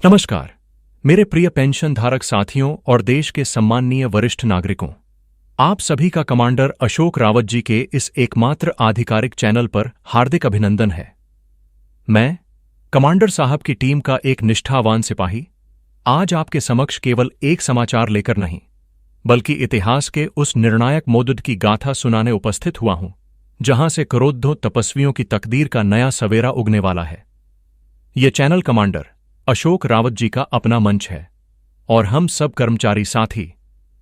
नमस्कार मेरे प्रिय पेंशन धारक साथियों और देश के सम्माननीय वरिष्ठ नागरिकों, आप सभी का कमांडर अशोक रावत जी के इस एकमात्र आधिकारिक चैनल पर हार्दिक अभिनंदन है। मैं कमांडर साहब की टीम का एक निष्ठावान सिपाही आज आपके समक्ष केवल एक समाचार लेकर नहीं बल्कि इतिहास के उस निर्णायक मोदुद की गाथा सुनाने उपस्थित हुआ हूं जहां से करोड़ों तपस्वियों की तकदीर का नया सवेरा उगने वाला है। यह चैनल कमांडर अशोक रावत जी का अपना मंच है और हम सब कर्मचारी साथी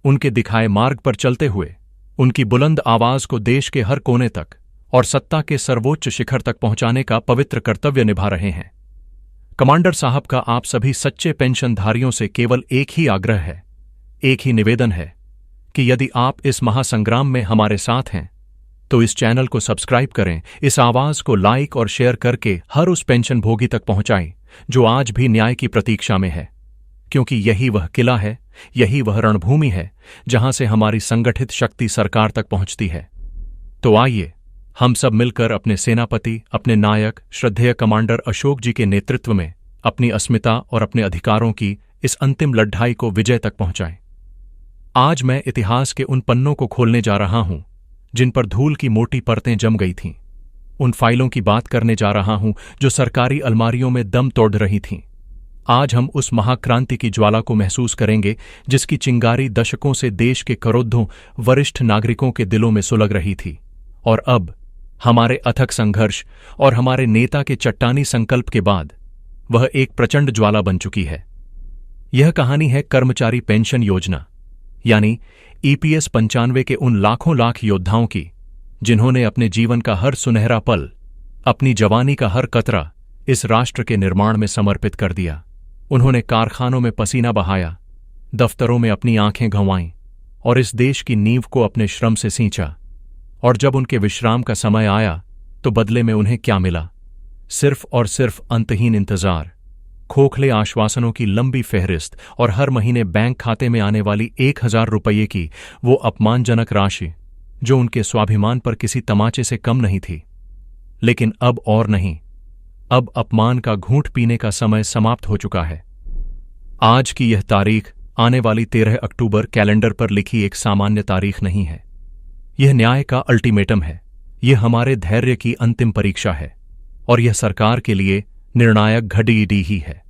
उनके दिखाए मार्ग पर चलते हुए उनकी बुलंद आवाज को देश के हर कोने तक और सत्ता के सर्वोच्च शिखर तक पहुंचाने का पवित्र कर्तव्य निभा रहे हैं। कमांडर साहब का आप सभी सच्चे पेंशनधारियों से केवल एक ही आग्रह है, एक ही निवेदन है कि यदि आप इस महासंग्राम में हमारे साथ हैं तो इस चैनल को सब्सक्राइब करें, इस आवाज को लाइक और शेयर करके हर उस पेंशन भोगी तक पहुंचाएं जो आज भी न्याय की प्रतीक्षा में है, क्योंकि यही वह किला है, यही वह रणभूमि है जहां से हमारी संगठित शक्ति सरकार तक पहुंचती है। तो आइए हम सब मिलकर अपने सेनापति, अपने नायक श्रद्धेय कमांडर अशोक जी के नेतृत्व में अपनी अस्मिता और अपने अधिकारों की इस अंतिम लड़ाई को विजय तक पहुंचाएं। आज मैं इतिहास के उन पन्नों को खोलने जा रहा हूं जिन पर धूल की मोटी परतें जम गई थीं। उन फाइलों की बात करने जा रहा हूं जो सरकारी अलमारियों में दम तोड़ रही थीं। आज हम उस महाक्रांति की ज्वाला को महसूस करेंगे जिसकी चिंगारी दशकों से देश के करोड़ों वरिष्ठ नागरिकों के दिलों में सुलग रही थी और अब हमारे अथक संघर्ष और हमारे नेता के चट्टानी संकल्प के बाद वह एक प्रचंड ज्वाला बन चुकी है। यह कहानी है कर्मचारी पेंशन योजना यानी ईपीएस 95 के उन लाखों लाख योद्धाओं की जिन्होंने अपने जीवन का हर सुनहरा पल, अपनी जवानी का हर कतरा इस राष्ट्र के निर्माण में समर्पित कर दिया। उन्होंने कारखानों में पसीना बहाया, दफ्तरों में अपनी आंखें गंवाईं और इस देश की नींव को अपने श्रम से सींचा। और जब उनके विश्राम का समय आया तो बदले में उन्हें क्या मिला? सिर्फ और सिर्फ अंतहीन इंतजार, खोखले आश्वासनों की लंबी फेहरिस्त और हर महीने बैंक खाते में आने वाली 1000 रुपये की वो अपमानजनक राशि जो उनके स्वाभिमान पर किसी तमाचे से कम नहीं थी। लेकिन अब और नहीं, अब अपमान का घूंट पीने का समय समाप्त हो चुका है। आज की यह तारीख आने वाली 13 अक्टूबर कैलेंडर पर लिखी एक सामान्य तारीख नहीं है। यह न्याय का अल्टीमेटम है, यह हमारे धैर्य की अंतिम परीक्षा है और यह सरकार के लिए निर्णायक घड़ी ही है।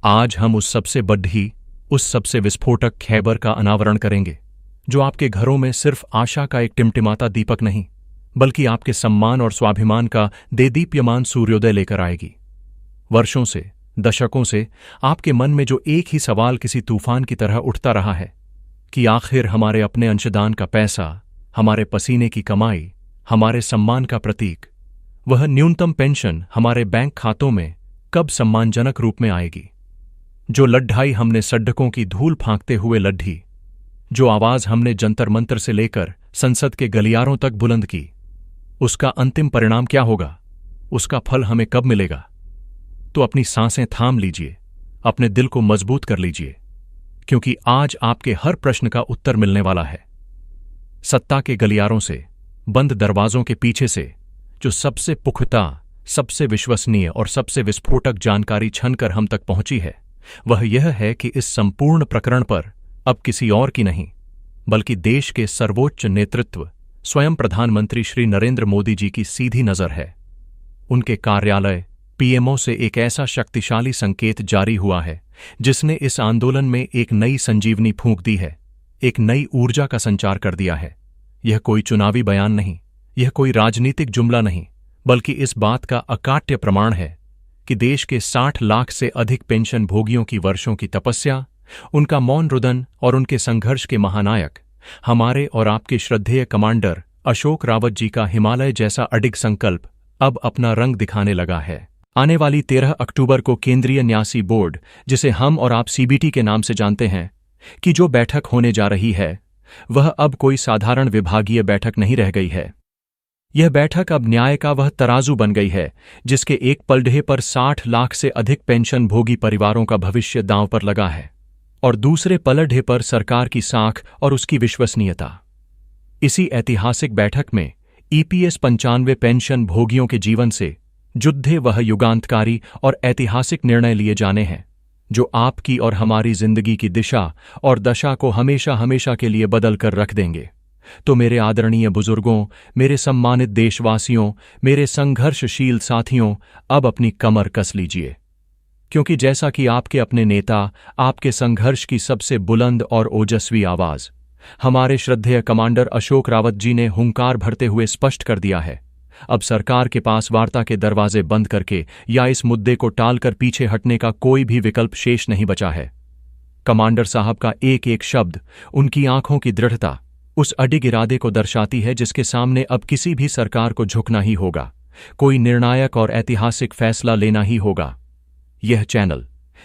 आज हम उस सबसे बड़ी, उस सबसे विस्फोटक खैबर का अनावरण करेंगे जो आपके घरों में सिर्फ आशा का एक टिमटिमाता दीपक नहीं बल्कि आपके सम्मान और स्वाभिमान का देदीप्यमान सूर्योदय लेकर आएगी। वर्षों से, दशकों से आपके मन में जो एक ही सवाल किसी तूफान की तरह उठता रहा है कि आखिर हमारे अपने अंशदान का पैसा, हमारे पसीने की कमाई, हमारे सम्मान का प्रतीक, वह न्यूनतम पेंशन हमारे बैंक खातों में कब सम्मानजनक रूप में आएगी? जो लड़ाई हमने सड़कों की धूल फांकते हुए लड़ी, जो आवाज हमने जंतर मंतर से लेकर संसद के गलियारों तक बुलंद की, उसका अंतिम परिणाम क्या होगा? उसका फल हमें कब मिलेगा? तो अपनी सांसें थाम लीजिए, अपने दिल को मजबूत कर लीजिए, क्योंकि आज आपके हर प्रश्न का उत्तर मिलने वाला है। सत्ता के गलियारों से, बंद दरवाजों के पीछे से जो सबसे पुख्ता, सबसे विश्वसनीय और सबसे विस्फोटक जानकारी छनकर हम तक पहुंची है, वह यह है कि इस संपूर्ण प्रकरण पर अब किसी और की नहीं बल्कि देश के सर्वोच्च नेतृत्व स्वयं प्रधानमंत्री श्री नरेंद्र मोदी जी की सीधी नजर है। उनके कार्यालय पीएमओ से एक ऐसा शक्तिशाली संकेत जारी हुआ है जिसने इस आंदोलन में एक नई संजीवनी फूंक दी है, एक नई ऊर्जा का संचार कर दिया है। यह कोई चुनावी बयान नहीं, यह कोई राजनीतिक जुमला नहीं, बल्कि इस बात का अकाट्य प्रमाण है कि देश के 60 लाख से अधिक पेंशन भोगियों की वर्षों की तपस्या, उनका मौन रुदन और उनके संघर्ष के महानायक हमारे और आपके श्रद्धेय कमांडर अशोक रावत जी का हिमालय जैसा अडिग संकल्प अब अपना रंग दिखाने लगा है। आने वाली 13 अक्टूबर को केंद्रीय न्यासी बोर्ड, जिसे हम और आप सीबीटी के नाम से जानते हैं, की जो बैठक होने जा रही है वह अब कोई साधारण विभागीय बैठक नहीं रह गई है। यह बैठक अब न्याय का वह तराजू बन गई है जिसके एक पलड़े पर 60 लाख से अधिक पेंशन भोगी परिवारों का भविष्य दांव पर लगा है और दूसरे पलड़े पर सरकार की साख और उसकी विश्वसनीयता। इसी ऐतिहासिक बैठक में ईपीएस 95 पेंशन भोगियों के जीवन से जुद्धे वह युगांतकारी और ऐतिहासिक निर्णय लिए जाने हैं जो आपकी और हमारी जिंदगी की दिशा और दशा को हमेशा हमेशा के लिए बदल कर रख देंगे। तो मेरे आदरणीय बुजुर्गों, मेरे सम्मानित देशवासियों, मेरे संघर्षशील साथियों, अब अपनी कमर कस लीजिए, क्योंकि जैसा कि आपके अपने नेता, आपके संघर्ष की सबसे बुलंद और ओजस्वी आवाज हमारे श्रद्धेय कमांडर अशोक रावत जी ने हुंकार भरते हुए स्पष्ट कर दिया है, अब सरकार के पास वार्ता के दरवाजे बंद करके या इस मुद्दे को टालकर पीछे हटने का कोई भी विकल्प शेष नहीं बचा है। कमांडर साहब का एक एक शब्द, उनकी आंखों की दृढ़ता उस अडिग इरादे को दर्शाती है जिसके सामने अब किसी भी सरकार को झुकना ही होगा, कोई निर्णायक और ऐतिहासिक फैसला लेना ही होगा। यह चैनल,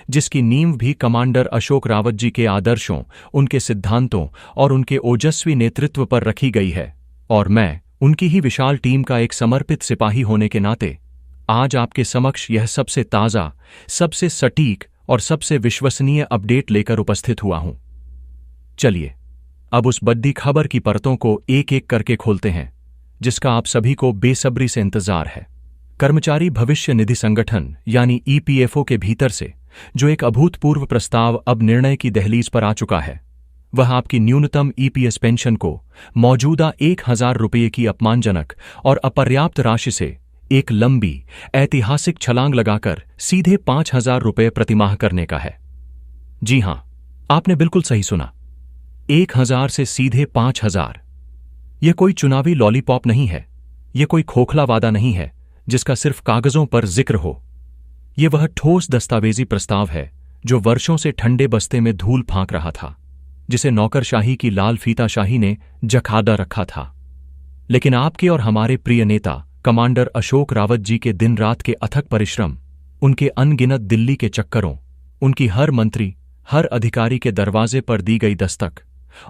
जिसकी नींव भी कमांडर अशोक रावत जी के आदर्शों, उनके सिद्धांतों और उनके ओजस्वी नेतृत्व पर रखी गई है, और मैं उनकी ही विशाल टीम का एक समर्पित सिपाही होने के नाते आज आपके समक्ष यह सबसे ताज़ा, सबसे सटीक और सबसे विश्वसनीय अपडेट लेकर उपस्थित हुआ हूं। चलिए अब उस बड़ी खबर की परतों को एक एक करके खोलते हैं, जिसका आप सभी को बेसब्री से इंतजार है। कर्मचारी भविष्य निधि संगठन यानी ईपीएफओ के भीतर से जो एक अभूतपूर्व प्रस्ताव अब निर्णय की दहलीज पर आ चुका है, वह आपकी न्यूनतम ईपीएस पेंशन को मौजूदा 1000 रुपये की अपमानजनक और अपर्याप्त राशि से एक लंबी ऐतिहासिक छलांग लगाकर सीधे 5000 रुपये प्रतिमाह करने का है। जी हां, आपने बिल्कुल सही सुना, 1000 से सीधे 5000। यह कोई चुनावी लॉलीपॉप नहीं है, यह कोई खोखला वादा नहीं है जिसका सिर्फ कागजों पर जिक्र हो। यह वह ठोस दस्तावेजी प्रस्ताव है जो वर्षों से ठंडे बस्ते में धूल फांक रहा था, जिसे नौकरशाही की लाल फीताशाही ने जखादा रखा था। लेकिन आपके और हमारे प्रिय नेता कमांडर अशोक रावत जी के दिन रात के अथक परिश्रम, उनके अनगिनत दिल्ली के चक्करों, उनकी हर मंत्री, हर अधिकारी के दरवाजे पर दी गई दस्तक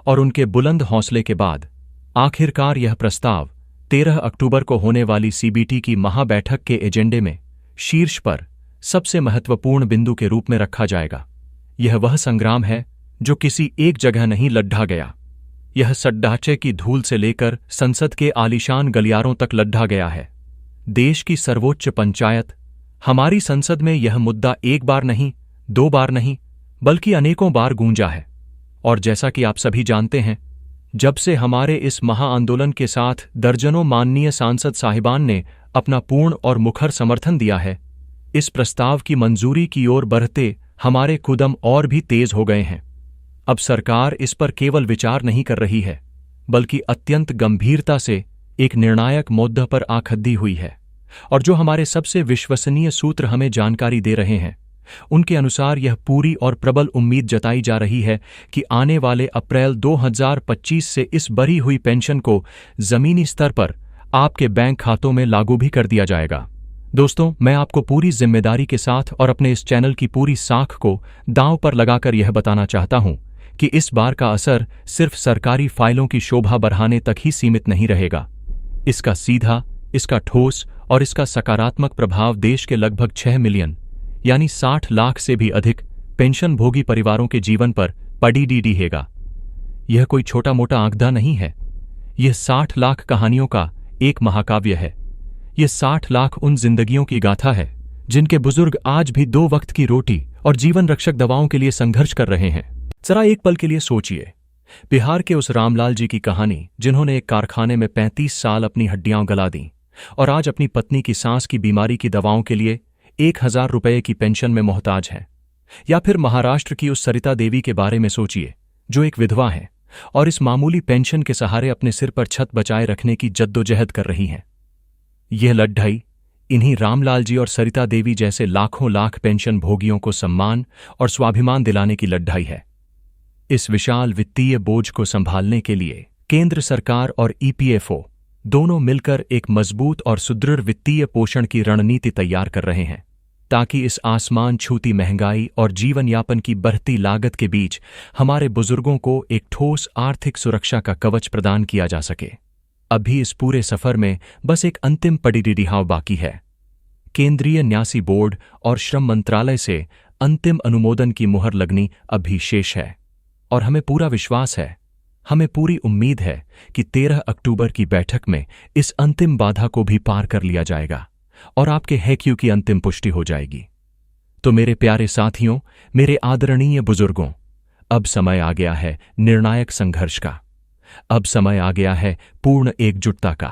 और उनके बुलंद हौसले के बाद आखिरकार यह प्रस्ताव 13 अक्टूबर को होने वाली सीबीटी की महाबैठक के एजेंडे में शीर्ष पर सबसे महत्वपूर्ण बिंदु के रूप में रखा जाएगा। यह वह संग्राम है जो किसी एक जगह नहीं लड्ढा गया, यह सड्ढाचे की धूल से लेकर संसद के आलीशान गलियारों तक लड्ढा गया है। देश की सर्वोच्च पंचायत, हमारी संसद में यह मुद्दा एक बार नहीं, 2 बार नहीं, बल्कि अनेकों बार गूंजा है। और जैसा कि आप सभी जानते हैं, जब से हमारे इस महाआंदोलन के साथ दर्जनों माननीय सांसद साहिबान ने अपना पूर्ण और मुखर समर्थन दिया है, इस प्रस्ताव की मंजूरी की ओर बढ़ते हमारे कदम और भी तेज हो गए हैं। अब सरकार इस पर केवल विचार नहीं कर रही है, बल्कि अत्यंत गंभीरता से एक निर्णायक मुद्दे पर आखद्दी हुई है। और जो हमारे सबसे विश्वसनीय सूत्र हमें जानकारी दे रहे हैं, उनके अनुसार यह पूरी और प्रबल उम्मीद जताई जा रही है कि आने वाले अप्रैल 2025 से इस बढ़ी हुई पेंशन को जमीनी स्तर पर आपके बैंक खातों में लागू भी कर दिया जाएगा। दोस्तों, मैं आपको पूरी जिम्मेदारी के साथ और अपने इस चैनल की पूरी साख को दांव पर लगाकर यह बताना चाहता हूं कि इस बार का असर सिर्फ सरकारी फाइलों की शोभा बढ़ाने तक ही सीमित नहीं रहेगा। इसका सीधा, इसका ठोस और इसका सकारात्मक प्रभाव देश के लगभग 6 मिलियन यानी 60 लाख से भी अधिक पेंशन भोगी परिवारों के जीवन पर पड़ेगा। यह कोई छोटा मोटा आंकड़ा नहीं है, यह 60 लाख कहानियों का एक महाकाव्य है। यह 60 लाख उन जिंदगियों की गाथा है जिनके बुजुर्ग आज भी 2 वक्त की रोटी और जीवन रक्षक दवाओं के लिए संघर्ष कर रहे हैं। जरा एक पल के लिए सोचिए, बिहार के उस रामलाल जी की कहानी जिन्होंने एक कारखाने में 35 साल अपनी हड्डियां गला दी और आज अपनी पत्नी की सांस की बीमारी की दवाओं के लिए 1000 रुपये की पेंशन में मोहताज हैं। या फिर महाराष्ट्र की उस सरिता देवी के बारे में सोचिए, जो एक विधवा है और इस मामूली पेंशन के सहारे अपने सिर पर छत बचाए रखने की जद्दोजहद कर रही हैं। यह लड़ाई इन्हीं रामलाल जी और सरिता देवी जैसे लाखों लाख पेंशन भोगियों को सम्मान और स्वाभिमान दिलाने की लड़ाई है। इस विशाल वित्तीय बोझ को संभालने के लिए केंद्र सरकार और ईपीएफओ दोनों मिलकर एक मजबूत और सुदृढ़ वित्तीय पोषण की रणनीति तैयार कर रहे हैं, ताकि इस आसमान छूती महंगाई और जीवन यापन की बढ़ती लागत के बीच हमारे बुजुर्गों को एक ठोस आर्थिक सुरक्षा का कवच प्रदान किया जा सके। अभी इस पूरे सफर में बस एक अंतिम पड़ाव बाकी है। केंद्रीय न्यासी बोर्ड और श्रम मंत्रालय से अंतिम अनुमोदन की मुहर लगनी अभी शेष है, और हमें पूरा विश्वास है, हमें पूरी उम्मीद है कि 13 अक्टूबर की बैठक में इस अंतिम बाधा को भी पार कर लिया जाएगा और आपके हैक्यू की अंतिम पुष्टि हो जाएगी। तो मेरे प्यारे साथियों, मेरे आदरणीय बुजुर्गों, अब समय आ गया है निर्णायक संघर्ष का। अब समय आ गया है पूर्ण एकजुटता का।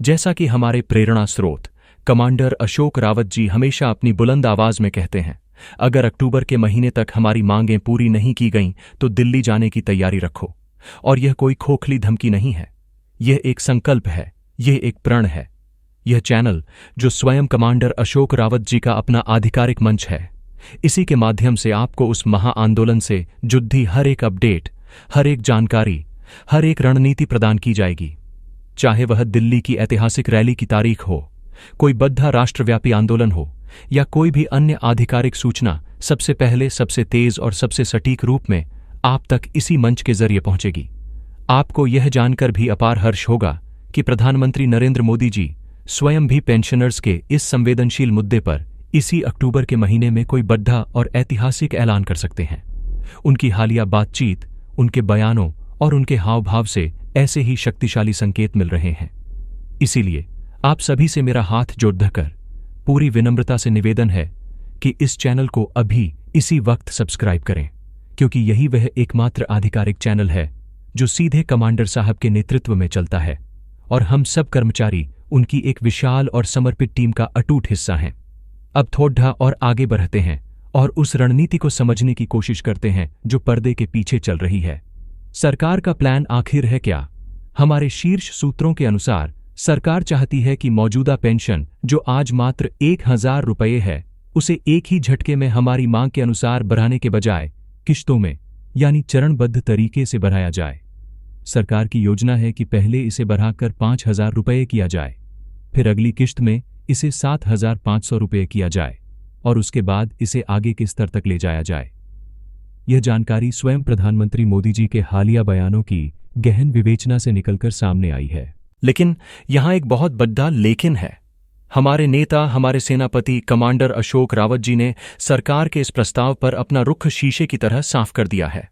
जैसा कि हमारे प्रेरणा स्रोत कमांडर अशोक रावत जी हमेशा अपनी बुलंद आवाज में कहते हैं, अगर अक्टूबर के महीने तक हमारी मांगें पूरी नहीं की गईं तो दिल्ली जाने की तैयारी रखो। और यह कोई खोखली धमकी नहीं है, यह एक संकल्प है, यह एक प्रण है। यह चैनल, जो स्वयं कमांडर अशोक रावत जी का अपना आधिकारिक मंच है, इसी के माध्यम से आपको उस महाआंदोलन से जुड़ी हर एक अपडेट, हर एक जानकारी, हर एक रणनीति प्रदान की जाएगी। चाहे वह दिल्ली की ऐतिहासिक रैली की तारीख हो, कोई बद्धा राष्ट्रव्यापी आंदोलन हो, या कोई भी अन्य आधिकारिक सूचना, सबसे पहले, सबसे तेज और सबसे सटीक रूप में आप तक इसी मंच के जरिए पहुंचेगी। आपको यह जानकर भी अपार हर्ष होगा कि प्रधानमंत्री नरेंद्र मोदी जी स्वयं भी पेंशनर्स के इस संवेदनशील मुद्दे पर इसी अक्टूबर के महीने में कोई बद्धा और ऐतिहासिक ऐलान कर सकते हैं। उनकी हालिया बातचीत, उनके बयानों और उनके हाव भाव से ऐसे ही शक्तिशाली संकेत मिल रहे हैं। इसीलिए आप सभी से मेरा हाथ जोड़ धकर पूरी विनम्रता से निवेदन है कि इस चैनल को अभी इसी वक्त सब्सक्राइब करें, क्योंकि यही वह एकमात्र आधिकारिक चैनल है जो सीधे कमांडर साहब के नेतृत्व में चलता है और हम सब कर्मचारी उनकी एक विशाल और समर्पित टीम का अटूट हिस्सा हैं। अब थोड़ा और आगे बढ़ते हैं और उस रणनीति को समझने की कोशिश करते हैं जो पर्दे के पीछे चल रही है। सरकार का प्लान आखिर है क्या? हमारे शीर्ष सूत्रों के अनुसार सरकार चाहती है कि मौजूदा पेंशन, जो आज मात्र 1000 रुपये है, उसे एक ही झटके में हमारी मांग के अनुसार बढ़ाने के बजाय किश्तों में, यानी चरणबद्ध तरीके से बढ़ाया जाए। सरकार की योजना है कि पहले इसे बढ़ाकर 5000 रुपये किया जाए, फिर अगली किश्त में इसे 7500 रुपये किया जाए और उसके बाद इसे आगे के स्तर तक ले जाया जाए। यह जानकारी स्वयं प्रधानमंत्री मोदी जी के हालिया बयानों की गहन विवेचना से निकलकर सामने आई है। लेकिन यहां एक बहुत बड़ा लेकिन है। हमारे नेता, हमारे सेनापति कमांडर अशोक रावत जी ने सरकार के इस प्रस्ताव पर अपना रुख शीशे की तरह साफ कर दिया है।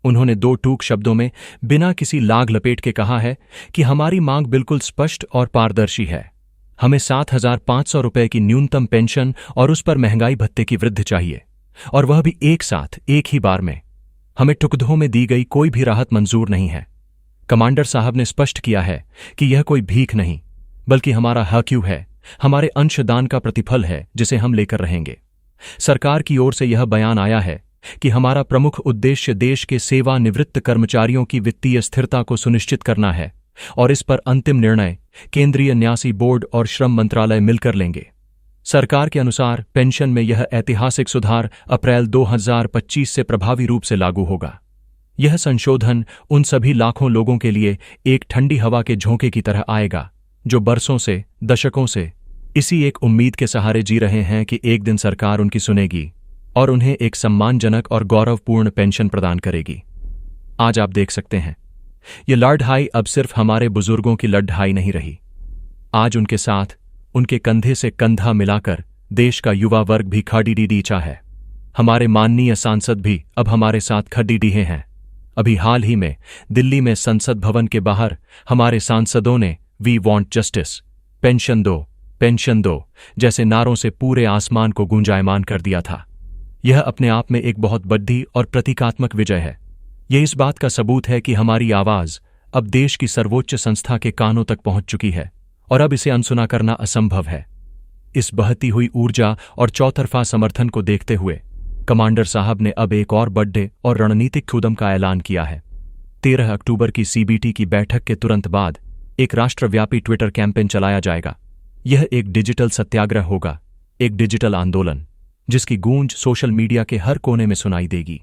उन्होंने 2 टूक शब्दों में बिना किसी लाग लपेट के कहा है कि हमारी मांग बिल्कुल स्पष्ट और पारदर्शी है। हमें 7500 रुपये की न्यूनतम पेंशन और उस पर महंगाई भत्ते की वृद्धि चाहिए, और वह भी एक साथ, एक ही बार में। हमें टुकड़ों में दी गई कोई भी राहत मंजूर नहीं है। कमांडर साहब ने स्पष्ट किया है कि यह कोई भीख नहीं, बल्कि हमारा हक है, हमारे अंशदान का प्रतिफल है जिसे हम लेकर रहेंगे। सरकार की ओर से यह बयान आया है कि हमारा प्रमुख उद्देश्य देश के सेवानिवृत्त कर्मचारियों की वित्तीय स्थिरता को सुनिश्चित करना है, और इस पर अंतिम निर्णय केंद्रीय न्यासी बोर्ड और श्रम मंत्रालय मिलकर लेंगे। सरकार के अनुसार पेंशन में यह ऐतिहासिक सुधार अप्रैल 2025 से प्रभावी रूप से लागू होगा। यह संशोधन उन सभी लाखों लोगों के लिए एक ठंडी हवा के झोंके की तरह आएगा जो बरसों से, दशकों से इसी एक उम्मीद के सहारे जी रहे हैं कि एक दिन सरकार उनकी सुनेगी और उन्हें एक सम्मानजनक और गौरवपूर्ण पेंशन प्रदान करेगी। आज आप देख सकते हैं, ये लड़ाई अब सिर्फ हमारे बुजुर्गों की लड़ाई नहीं रही। आज उनके साथ, उनके कंधे से कंधा मिलाकर देश का युवा वर्ग भी खड़ीडीचा है। हमारे माननीय सांसद भी अब हमारे साथ खड़ीडीहे हैं। अभी हाल ही में दिल्ली में संसद भवन के बाहर हमारे सांसदों ने वी वॉन्ट जस्टिस, पेंशन दो जैसे नारों से पूरे आसमान को गूंजायमान कर दिया था। यह अपने आप में एक बहुत बड़ी और प्रतीकात्मक विजय है। यह इस बात का सबूत है कि हमारी आवाज अब देश की सर्वोच्च संस्था के कानों तक पहुंच चुकी है और अब इसे अनसुना करना असंभव है। इस बहती हुई ऊर्जा और चौतरफा समर्थन को देखते हुए कमांडर साहब ने अब एक और बड़े और रणनीतिक कदम का ऐलान किया है। 13 अक्टूबर की सीबीटी की बैठक के तुरंत बाद एक राष्ट्रव्यापी ट्विटर कैंपेन चलाया जाएगा। यह एक डिजिटल सत्याग्रह होगा, एक डिजिटल आंदोलन जिसकी गूंज सोशल मीडिया के हर कोने में सुनाई देगी।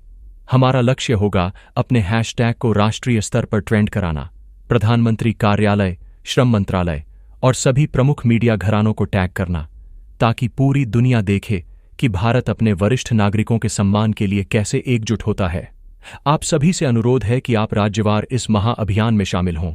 हमारा लक्ष्य होगा अपने हैशटैग को राष्ट्रीय स्तर पर ट्रेंड कराना, प्रधानमंत्री कार्यालय, श्रम मंत्रालय और सभी प्रमुख मीडिया घरानों को टैग करना, ताकि पूरी दुनिया देखे कि भारत अपने वरिष्ठ नागरिकों के सम्मान के लिए कैसे एकजुट होता है। आप सभी से अनुरोध है कि आप राज्यवार इस महाअभियान में शामिल हों।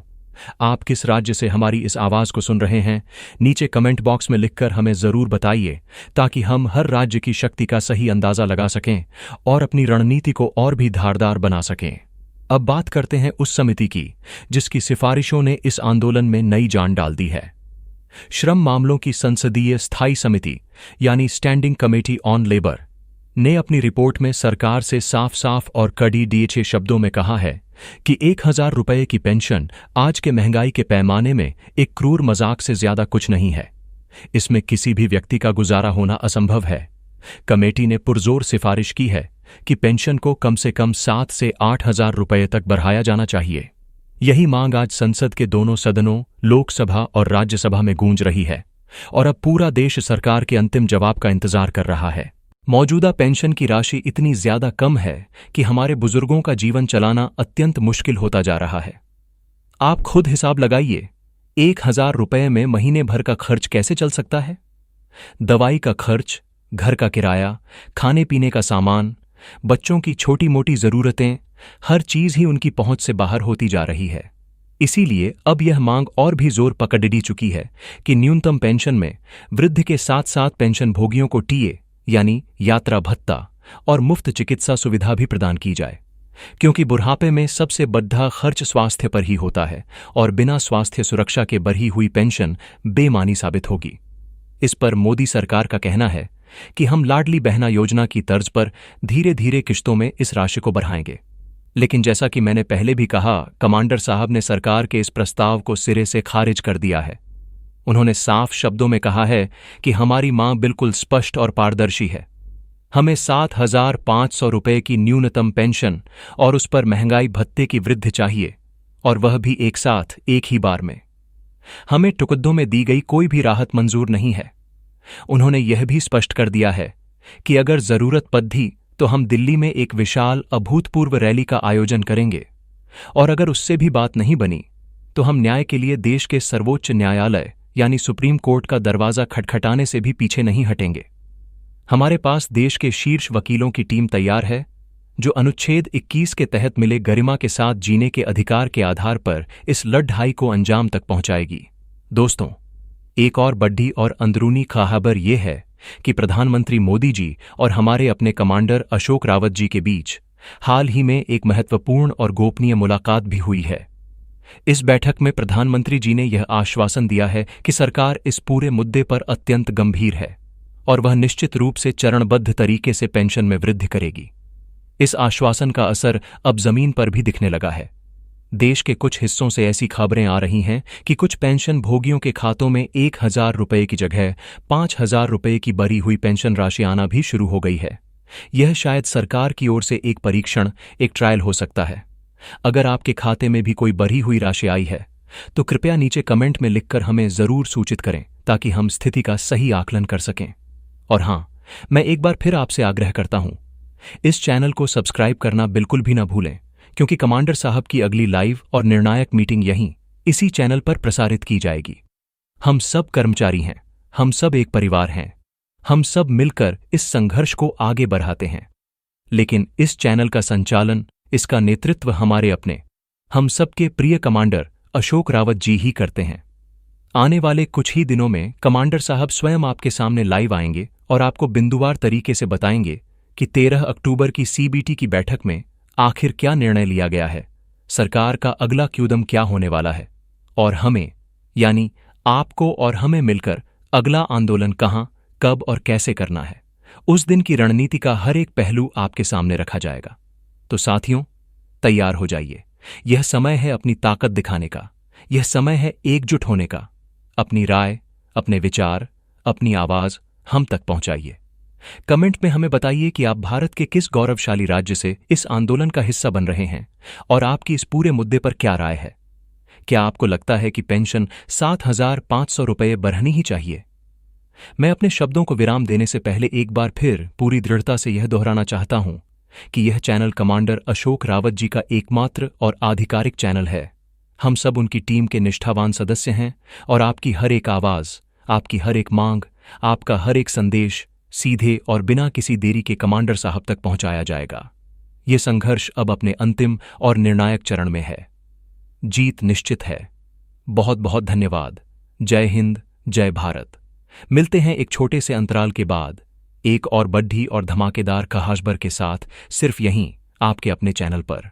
आप किस राज्य से हमारी इस आवाज को सुन रहे हैं, नीचे कमेंट बॉक्स में लिखकर हमें जरूर बताइए, ताकि हम हर राज्य की शक्ति का सही अंदाजा लगा सकें और अपनी रणनीति को और भी धारदार बना सकें। अब बात करते हैं उस समिति की जिसकी सिफारिशों ने इस आंदोलन में नई जान डाल दी है। श्रम मामलों की संसदीय स्थायी समिति यानी स्टैंडिंग कमेटी ऑन लेबर ने अपनी रिपोर्ट में सरकार से साफ साफ और कड़ी डीछे शब्दों में कहा है कि 1,000 रुपये की पेंशन आज के महंगाई के पैमाने में एक क्रूर मजाक से ज्यादा कुछ नहीं है। इसमें किसी भी व्यक्ति का गुजारा होना असंभव है। कमेटी ने पुरजोर सिफारिश की है कि पेंशन को कम से कम 7 से 8,000 रुपये तक बढ़ाया जाना चाहिए। यही मांग आज संसद के दोनों सदनों, लोकसभा और राज्यसभा में गूंज रही है और अब पूरा देश सरकार के अंतिम जवाब का इंतजार कर रहा है। मौजूदा पेंशन की राशि इतनी ज्यादा कम है कि हमारे बुजुर्गों का जीवन चलाना अत्यंत मुश्किल होता जा रहा है। आप खुद हिसाब लगाइए, 1,000 रुपये में महीने भर का खर्च कैसे चल सकता है? दवाई का खर्च, घर का किराया, खाने पीने का सामान, बच्चों की छोटी मोटी जरूरतें, हर चीज ही उनकी पहुंच से बाहर होती जा रही है। इसीलिए अब यह मांग और भी जोर पकड़ चुकी है कि न्यूनतम पेंशन में वृद्धि के साथ साथ पेंशन भोगियों को टीए यानी यात्रा भत्ता और मुफ्त चिकित्सा सुविधा भी प्रदान की जाए, क्योंकि बुढ़ापे में सबसे बड़ा खर्च स्वास्थ्य पर ही होता है और बिना स्वास्थ्य सुरक्षा के बढ़ी हुई पेंशन बेमानी साबित होगी। इस पर मोदी सरकार का कहना है कि हम लाडली बहना योजना की तर्ज पर धीरे धीरे किश्तों में इस राशि को बढ़ाएंगे। लेकिन जैसा कि मैंने पहले भी कहा, कमांडर साहब ने सरकार के इस प्रस्ताव को सिरे से खारिज कर दिया है। उन्होंने साफ शब्दों में कहा है कि हमारी मांग बिल्कुल स्पष्ट और पारदर्शी है। हमें 7,500 रुपये की न्यूनतम पेंशन और उस पर महंगाई भत्ते की वृद्धि चाहिए, और वह भी एक साथ, एक ही बार में। हमें टुकड़ों में दी गई कोई भी राहत मंजूर नहीं है। उन्होंने यह भी स्पष्ट कर दिया है कि अगर जरूरत पड़ी तो हम दिल्ली में एक विशाल अभूतपूर्व रैली का आयोजन करेंगे, और अगर उससे भी बात नहीं बनी तो हम न्याय के लिए देश के सर्वोच्च न्यायालय यानी सुप्रीम कोर्ट का दरवाजा खटखटाने से भी पीछे नहीं हटेंगे। हमारे पास देश के शीर्ष वकीलों की टीम तैयार है, जो अनुच्छेद 21 के तहत मिले गरिमा के साथ जीने के अधिकार के आधार पर इस लड़ाई को अंजाम तक पहुंचाएगी। दोस्तों, एक और बड़ी और अंदरूनी खबर यह है कि प्रधानमंत्री मोदी जी और हमारे अपने कमांडर अशोक रावत जी के बीच हाल ही में एक महत्वपूर्ण और गोपनीय मुलाकात भी हुई है। इस बैठक में प्रधानमंत्री जी ने यह आश्वासन दिया है कि सरकार इस पूरे मुद्दे पर अत्यंत गंभीर है और वह निश्चित रूप से चरणबद्ध तरीके से पेंशन में वृद्धि करेगी। इस आश्वासन का असर अब जमीन पर भी दिखने लगा है। देश के कुछ हिस्सों से ऐसी खबरें आ रही हैं कि कुछ पेंशन भोगियों के खातों में 1,000 रुपये की जगह 5,000 रुपये की बढ़ी हुई पेंशन राशि आना भी शुरू हो गई है। यह शायद सरकार की ओर से एक परीक्षण, एक ट्रायल हो सकता है। अगर आपके खाते में भी कोई बढ़ी हुई राशि आई है तो कृपया नीचे कमेंट में लिखकर हमें जरूर सूचित करें, ताकि हम स्थिति का सही आकलन कर सकें। और हां, मैं एक बार फिर आपसे आग्रह करता हूं, इस चैनल को सब्सक्राइब करना बिल्कुल भी न भूलें, क्योंकि कमांडर साहब की अगली लाइव और निर्णायक मीटिंग यहीं इसी चैनल पर प्रसारित की जाएगी। हम सब कर्मचारी हैं, हम सब एक परिवार हैं, हम सब मिलकर इस संघर्ष को आगे बढ़ाते हैं। लेकिन इस चैनल का संचालन, इसका नेतृत्व हमारे अपने, हम सबके प्रिय कमांडर अशोक रावत जी ही करते हैं। आने वाले कुछ ही दिनों में कमांडर साहब स्वयं आपके सामने लाइव आएंगे और आपको बिंदुवार तरीके से बताएंगे कि 13 अक्टूबर की सीबीटी की बैठक में आखिर क्या निर्णय लिया गया है, सरकार का अगला कदम क्या होने वाला है, और हमें यानी आपको और हमें मिलकर अगला आंदोलन कहां, कब और कैसे करना है। उस दिन की रणनीति का हर एक पहलू आपके सामने रखा जाएगा। तो साथियों, तैयार हो जाइए। यह समय है अपनी ताकत दिखाने का, यह समय है एकजुट होने का। अपनी राय, अपने विचार, अपनी आवाज हम तक पहुंचाइए। कमेंट में हमें बताइए कि आप भारत के किस गौरवशाली राज्य से इस आंदोलन का हिस्सा बन रहे हैं और आपकी इस पूरे मुद्दे पर क्या राय है। क्या आपको लगता है कि पेंशन 7,500 रुपये बढ़नी ही चाहिए? मैं अपने शब्दों को विराम देने से पहले एक बार फिर पूरी दृढ़ता से यह दोहराना चाहता हूं कि यह चैनल कमांडर अशोक रावत जी का एकमात्र और आधिकारिक चैनल है। हम सब उनकी टीम के निष्ठावान सदस्य हैं और आपकी हर एक आवाज, आपकी हर एक मांग, आपका हर एक संदेश सीधे और बिना किसी देरी के कमांडर साहब तक पहुंचाया जाएगा। ये संघर्ष अब अपने अंतिम और निर्णायक चरण में है। जीत निश्चित है। बहुत बहुत धन्यवाद। जय हिंद, जय भारत। मिलते हैं एक छोटे से अंतराल के बाद एक और बड्ढी और धमाकेदार कहासबर के साथ, सिर्फ यहीं आपके अपने चैनल पर।